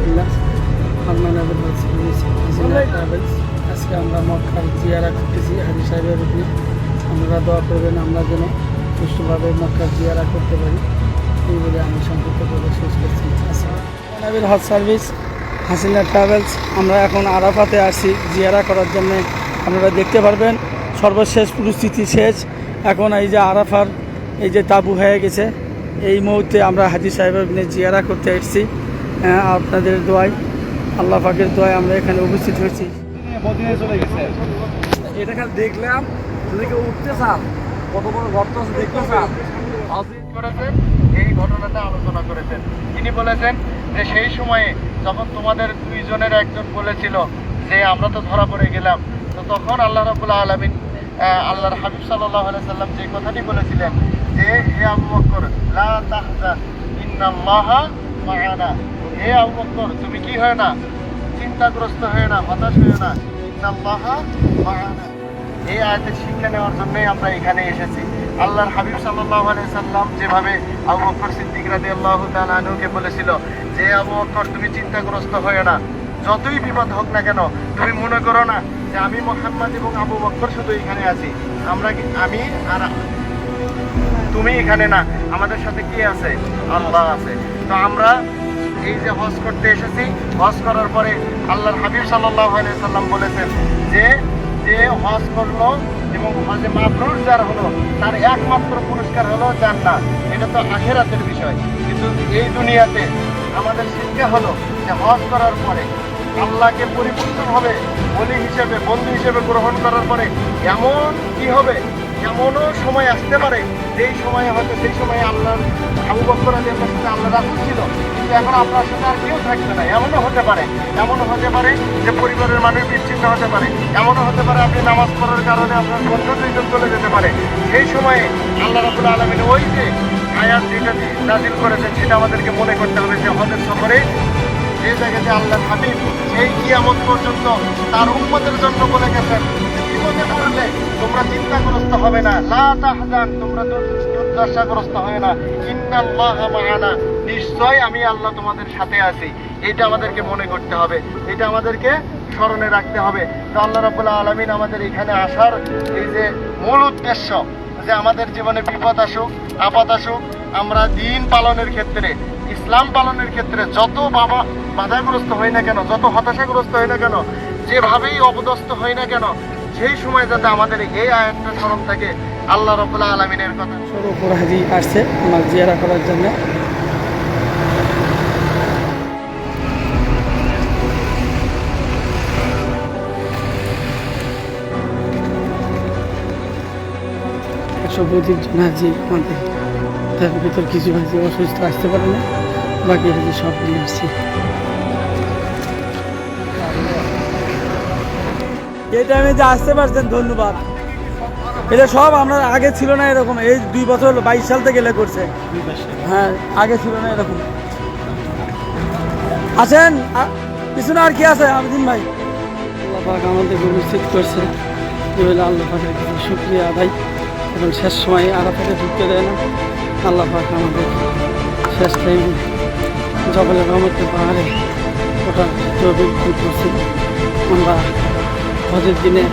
রহমতুল্লাহ। আজকে আমরা মক্কার জিয়ারা করতেছি হাজি সাহেবের উপরে। আমরা দোয়া করবেন আমরা যেন সুষ্ঠুভাবে মক্কার জিয়ারা করতে পারি, এই বলে আমি সংক্ষিপ্ত করে শেষ করছি। নাবিল হজ সার্ভিস, হাসিনা ট্রাভেলস। আমরা এখন আরাফাতে আসছি জিয়ারা করার জন্য। আপনারা দেখতে পারবেন সর্বশেষ পরিস্থিতি শেষ। এখন এই যে আরাফার এই যে তাঁবু হয়ে গেছে, এই মুহূর্তে আমরা হাজি সাহেবের জিয়ারা করতে এসেছি। আপনাদের দোয়ায়, আল্লাহ পাকের দোয়ায় আমরা এখানে উপস্থিত হয়েছি। চলে গেছে এটা খালি দেখলাম, উঠতে চান কত বড় গর্ত আছে দেখতে চান। এই ঘটনাটা আলোচনা করেছেন। তিনি বলেছেন যে সেই সময়ে যখন তোমাদের দুইজনের একজন বলেছিল যে আমরা তো ধরা পড়ে গেলাম, তো তখন আল্লাহ রাব্বুল আলামিন আল্লাহর হাবিব সাল্লাল্লাহু আলাইহি সাল্লাম যে কথাটি বলেছিলেন যে হে আবু বকর লা তাহজান ইন্নাল্লাহা মা'ানা, হে আবু বকর তুমি কি হয় না, চিন্তাগ্রস্ত হয়ে না, হতাশ হয়ে না, ইন্নাল্লাহা মা'ানা। এই আয়াতের শিক্ষা নেওয়ার জন্যই আমরা এখানে এসেছি। আল্লাহর হাবিব সাল্লাল্লাহু আলাইহি সাল্লাম যেভাবে আবু বকর সিদ্দিক রাদিয়াল্লাহু তাআলা আনহুকে বলেছিল যে আবু বকর তুমি চিন্তাগ্রস্ত হয়ে না, যতই বিপদ হোক না কেন তুমি মনে করো না যে আমি মুহাম্মদ এবং আবু বকর শুধু এখানে আছি, আমি আর তুমি এখানে না, আমাদের সাথে কি আছে? আল্লাহ আছে। তো আমরা এই যে হজ করতে এসেছি, হজ করার পরে আল্লাহর হাবিব সাল্লাল্লাহু আলাইহি সাল্লাম বলেছেন যে যে হজ করলো এবং হজে মাবরুর যার হলো তার একমাত্র পুরস্কার হলো জান্নাত। এটা তো আখিরাতের বিষয়, কিন্তু এই দুনিয়াতে আমাদের শিক্ষা হলো যে হজ করার পরে আল্লাহকে পরিপূর্ণভাবে বলি হিসেবে, বন্ধু হিসেবে গ্রহণ করার পরে এমন কি হবে, এমনও সময় আসতে পারে যেই সময়ে হয়তো সেই সময়ে আপনার আবু বকর রাদিয়াল্লাহু তাআলা আল্লাহ রাসূল ছিল, কিন্তু এখন আপনার সাথে আর কেউ থাকবে না। এমনও হতে পারে যে পরিবারের মানুষ বিচ্ছিন্ন হতে পারে, এমনও হতে পারে আপনি নামাজ পড়ার কারণে আপনার বন্ধু দুইজন চলে যেতে পারে। সেই সময়ে আল্লাহ রাব্বুল আলামিন ওই যে আয়াত যেটা নাযিল করেছেন সেটা আমাদেরকে মনে করতে হবে যে হজের সফরে যে জায়গাতে আল্লাহর হাবিব এই কিয়ামত পর্যন্ত তার উম্মতের জন্য বলে গেছেন বিপদে পড়লে তোমরা চিন্তাগ্রস্ত হবে না, লা তাহজান তোমরা দুর্দশাগ্রস্ত হয় না, ইন্নাল্লাহা মা'ানা নিশ্চয় আমি আল্লাহ তোমাদের সাথে আছি। এটা আমাদেরকে মনে করতে হবে, এটা আমাদেরকে স্মরণে রাখতে হবে। তো আল্লাহ রাব্বুল আলামিন আমাদের এখানে আসার এই যে মূল উদ্দেশ্য যে আমাদের জীবনে বিপদ আসুক, আপদ আসুক, আমরা দিন পালনের ক্ষেত্রে, ইসলাম পালনের ক্ষেত্রে যত বাধাগ্রস্ত হই না কেন, যত হতাশাগ্রস্ত হই না কেন, যেভাবেই অপদস্থ হই না কেন, সেই সময় যাতে আমাদের এই আয়াতটা স্মরণ থাকে আল্লাহ রাব্বুল আলামিনের কথা। সর্বোপর হাজি আসছে আমার জিয়ারা করার জন্য। প্রদীপ জন হাজি আমাদের, তার ভিতর কিছু হাজি অসুস্থ আসতে পারে না, বাকি হাজি সব নিয়ে আসছি। এই টাইমে যে আসতে পারছেন ধন্যবাদ। এটা সব আমরা আগে ছিল না এরকম, এই 2 বছর 22 সাল থেকে গেলে করছে। হ্যাঁ, আগে ছিল না এরকম। আসেন পিছনে আর কি আছে আবদিন ভাই। আল্লাহ পাক আমাদের উপস্থিত করছে, আল্লাহ পাকের কাছে শুকরিয়া আদায়। এখন শেষ সময় আরাফাতে ঢুকতে দেয় না, আল্লাহ পাক আমাদের শেষ টাইম জবলের রহমতের পাহাড়ে ওটা তৌফিক করছে। আমরা হজের দিনে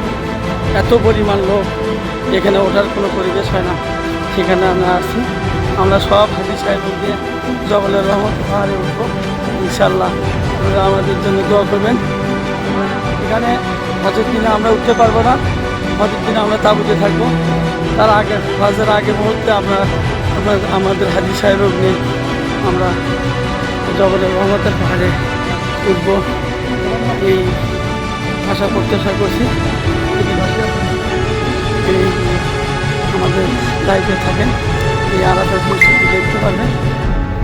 এত পরিমাণ লোক, এখানে ওঠার কোনো পরিবেশ হয় না, সেখানে আমরা আসছি। আমরা সব হাজি সাহেব দিয়ে জবলের রহমত পাহাড়ে উঠবো ইনশাল্লাহ। আমাদের জন্য দোয়া করবেন। এখানে হজের দিনে আমরা উঠতে পারবো না, হজের দিনে আমরা তাঁবুতে থাকবো। তার আগে হজের আগে মুহূর্তে আমরা আমাদের হাজি সাহেব নিয়ে আমরা জবলের রহমতের পাহাড়ে উঠবো, এই আশা প্রত্যাশা করছি। আমাদের দায়িত্বে থাকেন, এই আরাফার পরিস্থিতি দেখতে পারবেন।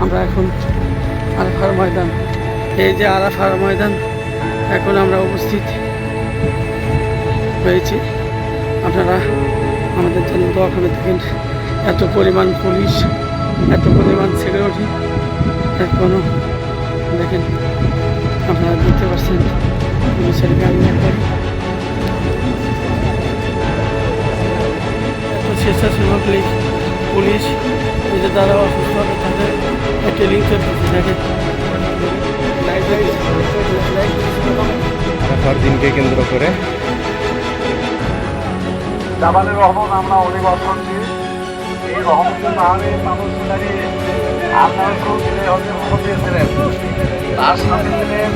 আমরা এখন আরাফার ময়দান, এই যে আরাফার ময়দান, এখন আমরা উপস্থিত হয়েছি। আপনারা আমাদের জন্য দোয়া করে থাকেন। এত পরিমাণ পুলিশ, এত পরিমাণ সিকিউরিটি, এখনও দেখেন আপনারা দেখতে পাচ্ছেন পুলিশের গাড়ি একবার এত স্বেচ্ছাসেবক পুলিশ, এই যে তারা অসুস্থ হবে তাদের ট্রেনিং চলতেছে। দেখেন লাইব্রেরি আরাফার দিনকে কেন্দ্র করে। জাবালের রহমত আমরা অনেক অর্থী, এই রহমতের নামে মানুষ দাঁড়িয়ে আপনার দিয়েছিলেন। তার সাথে ছিলেন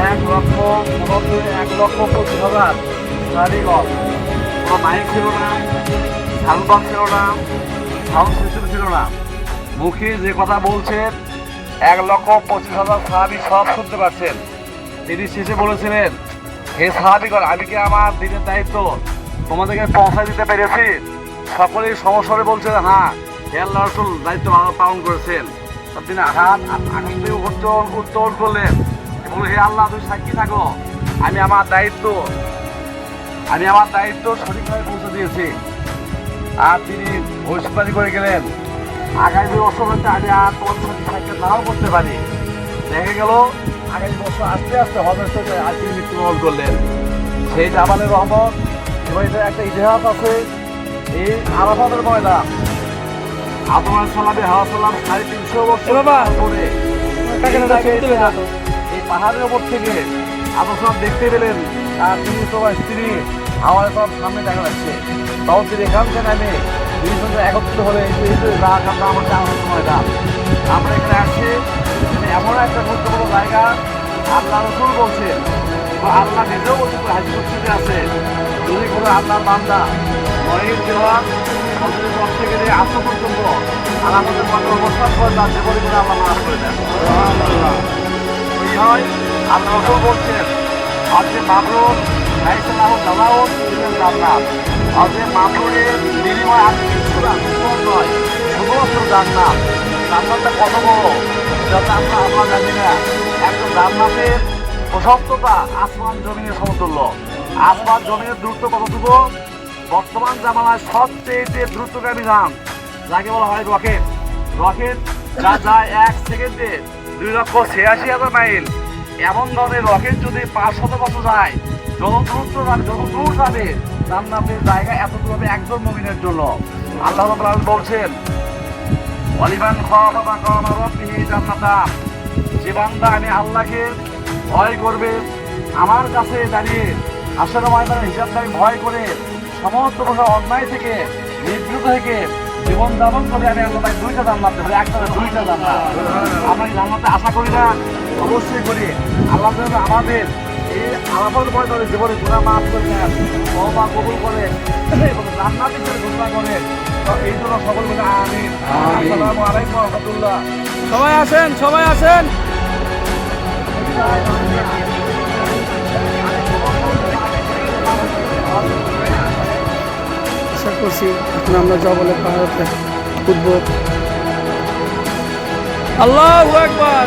1,25,000 কারিগর। কোনো মাইক ছিল না, সাউন্ড বক্স ছিল না, সাউন্ড সিস্টেম ছিল না। মুখে যে কথা বলছেন 1,25,000 সাহাবী সব শুনতে পাচ্ছেন। তিনি শেষে বলেছিলেন, হে সাহাবীগণ, আমি কি আমার দিনের দায়িত্ব তোমাদেরকে পৌঁছায় দিতে পেরেছি? সকলেই সমস্যারে বলছেন, হ্যাঁ হে আল্লাহ রাসূল দায়িত্ব পালন করেছেন। তিনি আকাশ দিয়ে উত্তোলন করলেন এবং হে আল্লাহ তুমি সাক্ষী থাকো, আমি আমার দায়িত্ব সঠিকভাবে পৌঁছে দিয়েছি। আর তিনি ভবিষ্যৎবাণী করে গেলেন, আগামী বছর হতে আমি আর তোমার সাথে সাক্ষাৎ নাও করতে পারি। দেখা গেল আগামী বছর আস্তে আস্তে হজের সাথে আর তিনি মৃত্যুবরণ করলেন। সেই জাবালের রহমত এবং এটার একটা ইতিহাস আছে। এই আরাফাতের ময়দান আদম আলাইহিস সালাম 350 বছর পরে এই পাহাড়ের ওপর থেকে আদম সালাম দেখতে পেলেন তার স্ত্রী হাওয়া সব সামনে দেখা যাচ্ছে। তখন তিনি এখান থেকে নামে দুইজনে একত্রিত হলে ময়দান। আমরা এখানে আসছি, এমন একটা গুরুত্বপূর্ণ জায়গা। আল্লাহ রাসূল বলছেন, আল্লাহ নিজেও বলছেন হাদিস কুদসিতে আছে, যদি কোনো আল্লাহর বান্দা মনের দেওয়ার করতে গেলে আসো পর্যন্ত আর আমাদের মনে অবস্থান করে তার জীবনে করে আল্লাহ মাফ করে দেন। ওই হয় আল্লাহ রাসূল বলছেন, আজকে মাবরুর জান্নাত, আজকে মাবরুরের বিনিময় আর কিছু নয়, শুধুমাত্র জান্নাত। জান্নাতটা কত বড় যাতে আমরা জানি না। একজন জান্নাতের প্রশস্ততা আসমান জমিনের সমতুল্য। আসমান জমিনের দূরত্ব কতটুকু? বর্তমান জামানায় সবচেয়ে দ্রুতগামী যান যাকে বলা হয় রকেট। রকেট যা যায় 1 সেকেন্ডে 2,86,000 মাইল। এমন ধরনের রকেট যদি 500 বছর যায়, যত দূর যাবে জান্নাতের জায়গা এতটুকু হবে একজন মুমিনের জন্য। আল্লাহ রাব্বুল আলামিন বলছেন, ওয়ালিমান খাফা মাকামা রাব্বিহি জান্নাতান, যে বান্দা আমি আল্লাহকে ভয় করবে, আমার কাছে দাঁড়িয়ে আসলে ময়দানে হিসাবদারি ভয় করে সমস্ত প্রকার অন্যায় থেকে নিবৃত থেকে জীবন যাপন করে, আমি আল্লাহ তাই 2টা জান্নাত দেব, একটা 2টা জান্নাত। আমরা এই জান্নাতে আশা করি না? অবশ্যই করি। আল্লাহ যেন আমাদের এই আরাফাত ময়দানে জীবনে গুনাহ মাফ করে দেন, তওবা কবুল করেন এবং জান্নাতের জন্য ঘোষণা করেন। তো এই জন্য সকল মিলে আমিন। আসসালামু আলাইকুম ওয়া রাহমাতুল্লাহ। সবাই আসেন, সবাই আসেন। আশা করছি এখন আমরা জবলে পাহাড়ে উঠব। আল্লাহু আকবার।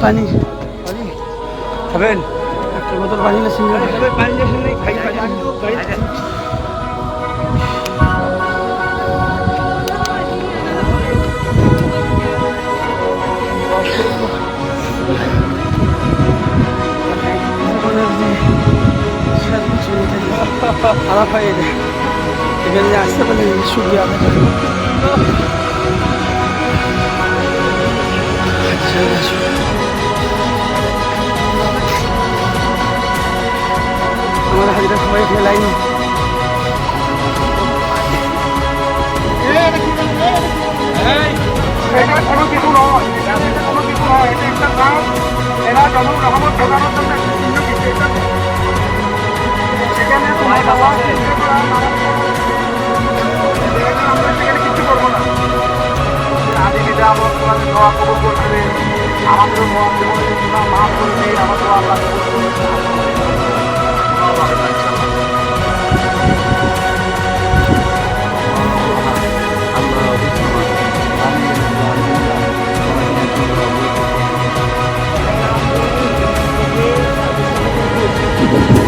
পানি খাবেন? একটা বোতল পানি না সিঙ্গারা পানি নেই, খাই খারাপ হয়ে যায় এখানে আসতে পারি সুবিধা আমার হাজিরা সবাই খেলাইনি এটা কোনো কিছু নয়, এটা কোনো কিছু নয়, এটা একটা কাজ। এরা জনক রহমত বোঝানোর জন্য বিভিন্ন কিছু এটা সেখানে আমরা সেখানে কিছু করবো না। আদি বিদা আমরা তোমাদের দোয়া কবুল করবে, আমাদের দোয়া জীবনে মাফ করবে, আমাদের আল্লাহ আলাইকুম।